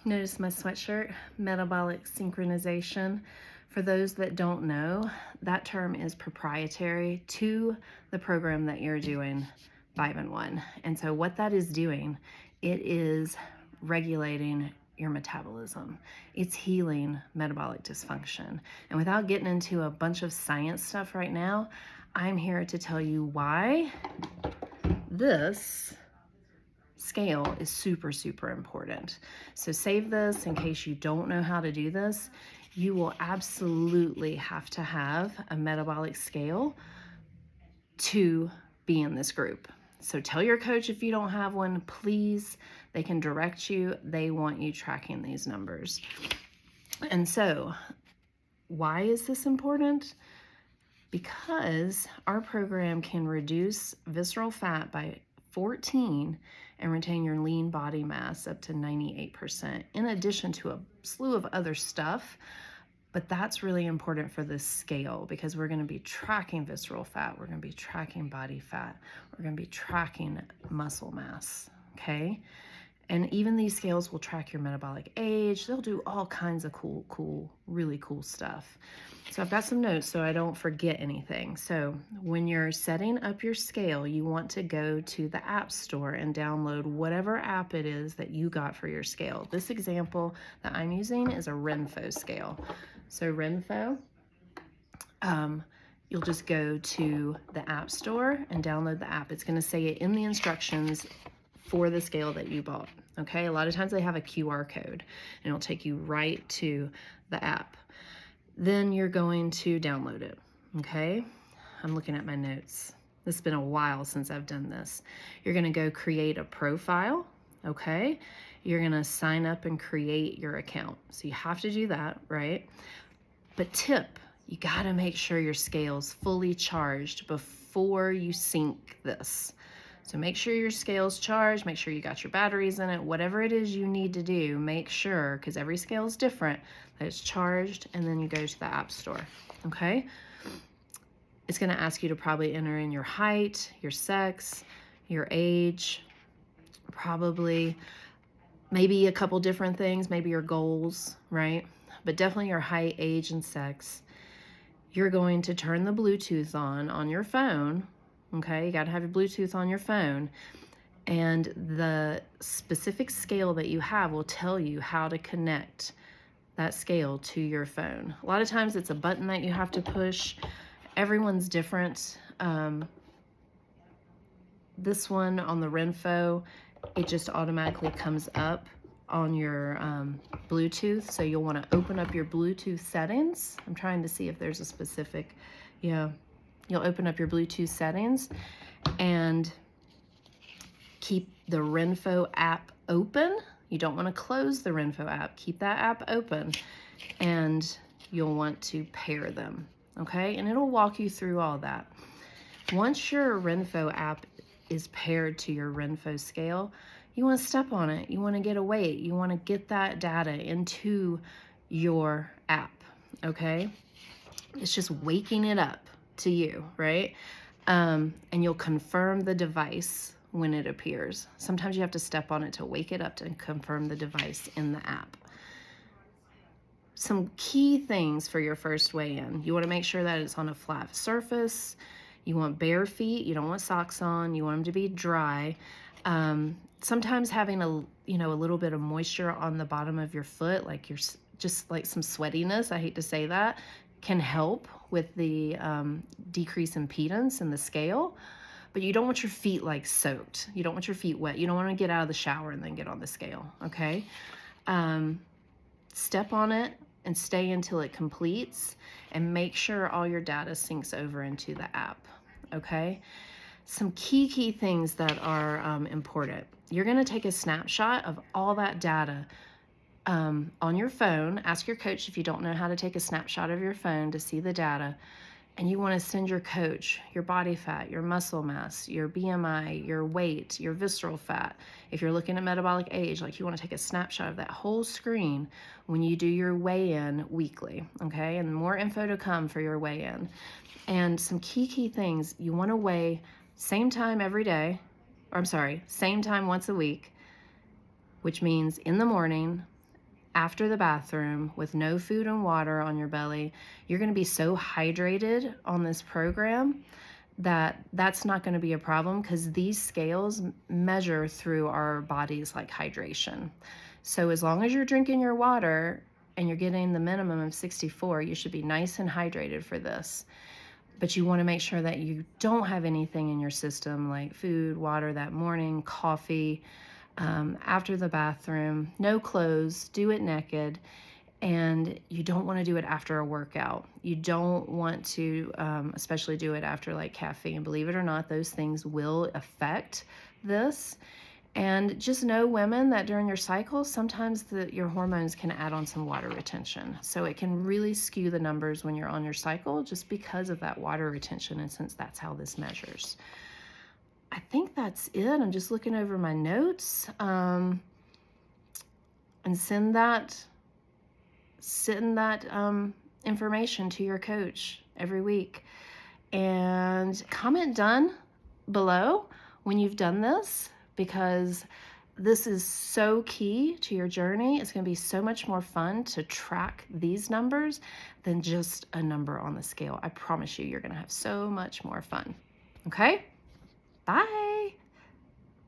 Notice my sweatshirt, metabolic synchronization. For those that don't know, that term is proprietary to the program that you're doing, 5 and 1. And so what that is doing, it is regulating your metabolism. It's healing metabolic dysfunction. And without getting into a bunch of science stuff right now, I'm here to tell you why this scale is super, super important. So save this in case you don't know how to do this. You will absolutely have to have a metabolic scale to be in this group. So tell your coach if you don't have one, please. They can direct you. They want you tracking these numbers. And so why is this important? Because our program can reduce visceral fat by 14 and retain your lean body mass up to 98%, in addition to a slew of other stuff. But that's really important for this scale because we're going to be tracking visceral fat, we're going to be tracking body fat, we're going to be tracking muscle mass, okay? And even these scales will track your metabolic age. They'll do all kinds of really cool stuff. So I've got some notes so I don't forget anything. So when you're setting up your scale, you want to go to the App Store and download whatever app it is that you got for your scale. This example that I'm using is a Renpho scale. So Renpho, you'll just go to the App Store and download the app. It's going to say it in the instructions for the scale that you bought. Okay, a lot of times they have a QR code and it'll take you right to the app. Then you're going to download it. Okay, I'm looking at my notes. It's been a while since I've done this. You're going to go create a profile. Okay, you're going to sign up and create your account. So you have to do that, right? But tip, you got to make sure your scale's fully charged before you sync this. So make sure your scale's charged, make sure you got your batteries in it, whatever it is you need to do, make sure, because every scale is different, that it's charged, and then you go to the App Store, okay? It's gonna ask you to probably enter in your height, your sex, your age, probably maybe a couple different things, maybe your goals, right? But definitely your height, age, and sex. You're going to turn the Bluetooth on your phone. Okay, you got to have your Bluetooth on your phone, and the specific scale that you have will tell you how to connect that scale to your phone. A lot of times it's a button that you have to push. Everyone's different. This one on the Renpho, it just automatically comes up on your Bluetooth, so you'll want to open up your Bluetooth settings. I'm trying to see if there's a specific, You'll open up your Bluetooth settings and keep the Renpho app open. You don't want to close the Renpho app. Keep that app open, and you'll want to pair them, okay? And it'll walk you through all that. Once your Renpho app is paired to your Renpho scale, you want to step on it. You want to get a weight. You want to get that data into your app, okay? It's just waking it up to you, right? And you'll confirm the device when it appears. Sometimes you have to step on it to wake it up and confirm the device in the app. Some key things for your first weigh-in. You want to make sure that it's on a flat surface. You want bare feet. You don't want socks on. You want them to be dry. Sometimes having a little bit of moisture on the bottom of your foot, like just like some sweatiness, I hate to say that, can help with the decrease impedance in the scale, but you don't want your feet like soaked. You don't want your feet wet. You don't want to get out of the shower and then get on the scale, okay? Step on it and stay until it completes, and make sure all your data syncs over into the app, okay? Some key things that are important. You're gonna take a snapshot of all that data on your phone. Ask your coach if you don't know how to take a snapshot of your phone to see the data, and you want to send your coach your body fat, your muscle mass, your BMI, your weight, your visceral fat. If you're looking at metabolic age, like you want to take a snapshot of that whole screen when you do your weigh-in weekly, okay? And more info to come for your weigh-in. And some key things, you want to weigh same time every day, same time once a week, which means in the morning after the bathroom with no food and water on your belly, you're going to be so hydrated on this program that that's not going to be a problem, because these scales measure through our bodies like hydration. So as long as you're drinking your water and you're getting the minimum of 64, you should be nice and hydrated for this. But you want to make sure that you don't have anything in your system like food, water that morning, coffee, after the bathroom, no clothes, do it naked. And you don't want to do it after a workout. You don't want to especially do it after like caffeine. Believe it or not, those things will affect this. And just know, women, that during your cycle, sometimes your hormones can add on some water retention. So it can really skew the numbers when you're on your cycle just because of that water retention, and since that's how this measures. I think that's it. I'm just looking over my notes. And send that information to your coach every week. And comment done below when you've done this, because this is so key to your journey. It's going to be so much more fun to track these numbers than just a number on the scale. I promise you, you're going to have so much more fun. Okay? Bye.